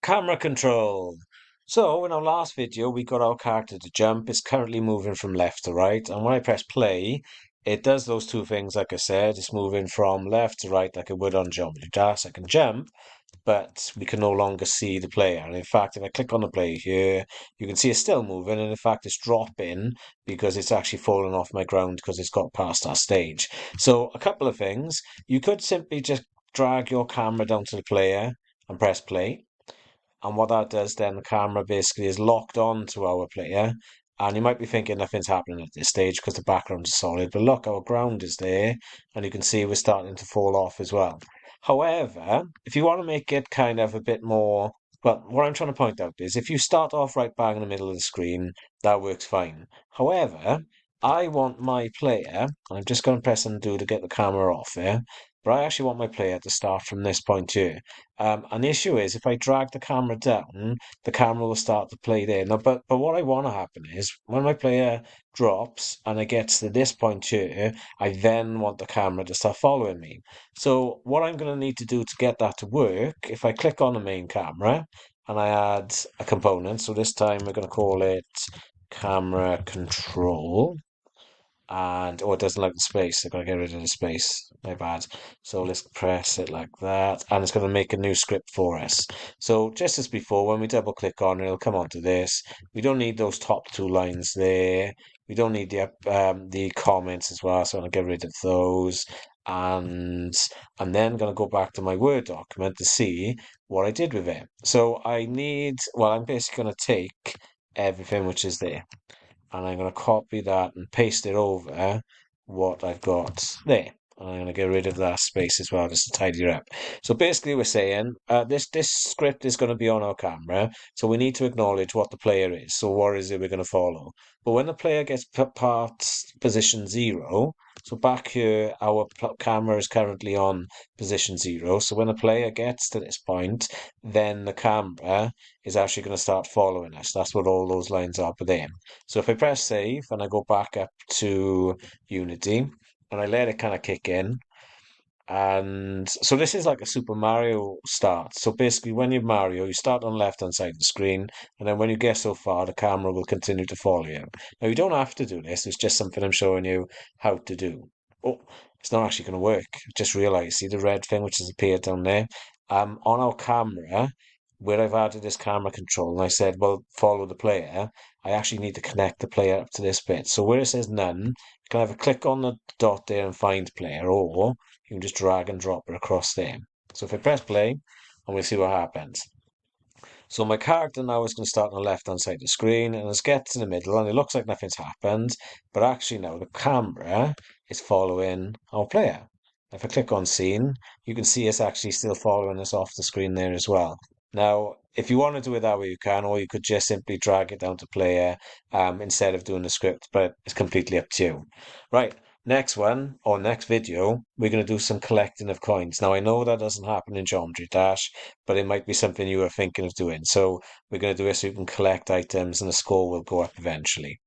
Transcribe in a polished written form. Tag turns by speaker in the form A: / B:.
A: Camera control. So in our last video, we got our character to jump. It's currently moving from left to right. And when I press play, it does those two things, like I said. It's moving from left to right like it would on Geometry Dash. I can jump, but we can no longer see the player. And in fact, if I click on the player here, you can see it's still moving. And in fact, it's dropping because it's actually fallen off my ground because it's got past that stage. So a couple of things. You could simply just drag your camera down to the player and press play. And what that does then, the camera basically is locked on to our player. And you might be thinking nothing's happening at this stage because the background is solid. But look, our ground is there. And you can see we're starting to fall off as well. However, if you want to make it kind of a bit more, well, what I'm trying to point out is if you start off right bang in the middle of the screen, that works fine. However, I want my player, and I'm just going to press undo to get the camera off there, but I actually want my player to start from this point here. And the issue is if I drag the camera down, the camera will start to play there. Now, but what I want to happen is when my player drops and it gets to this point here, I then want the camera to start following me. So what I'm going to need to do to get that to work, if I click on the main camera and I add a component, so this time we're going to call it camera control. And oh, it doesn't like the space. I've got to get rid of the space. My bad. So let's press it like that, and it's going to make a new script for us. So just as before, when we double click on it, it'll come onto this. We don't need those top two lines there. We don't need the comments as well, so I'm going to get rid of those. And I'm then going to go back to my Word document to see what I did with it. So I need, well, I'm basically going to take everything which is there and I'm going to copy that and paste it over what I've got there. And I'm going to get rid of that space as well, just to tidy it up. So basically we're saying this script is going to be on our camera, so we need to acknowledge what the player is. So what is it we're going to follow? But when the player gets past position 0, so back here, our camera is currently on position 0. So when the player gets to this point, then the camera is actually going to start following us. That's what all those lines are for them. So if I press save and I go back up to Unity and I let it kind of kick in, and so this is like a Super Mario start. So basically, when you're Mario, you start on the left-hand side of the screen, and then when you get so far, the camera will continue to follow you. Now, you don't have to do this. It's just something I'm showing you how to do. Oh, it's not actually going to work. I just realized, see the red thing which has appeared down there? On our camera, where I've added this camera control, and I said, well, follow the player, I actually need to connect the player up to this bit. So where it says none, you can either click on the dot there and find player, or you can just drag and drop it across there. So if I press play, and we'll see what happens. So my character now is going to start on the left-hand side of the screen, and it gets in the middle, and it looks like nothing's happened, but actually now the camera is following our player. If I click on scene, you can see it's actually still following us off the screen there as well. Now, if you want to do it that way, you can, or you could just simply drag it down to player instead of doing the script, but it's completely up to you. Right, next one, or next video, we're going to do some collecting of coins. Now, I know that doesn't happen in Geometry Dash, but it might be something you are thinking of doing. So we're going to do it so you can collect items and the score will go up eventually.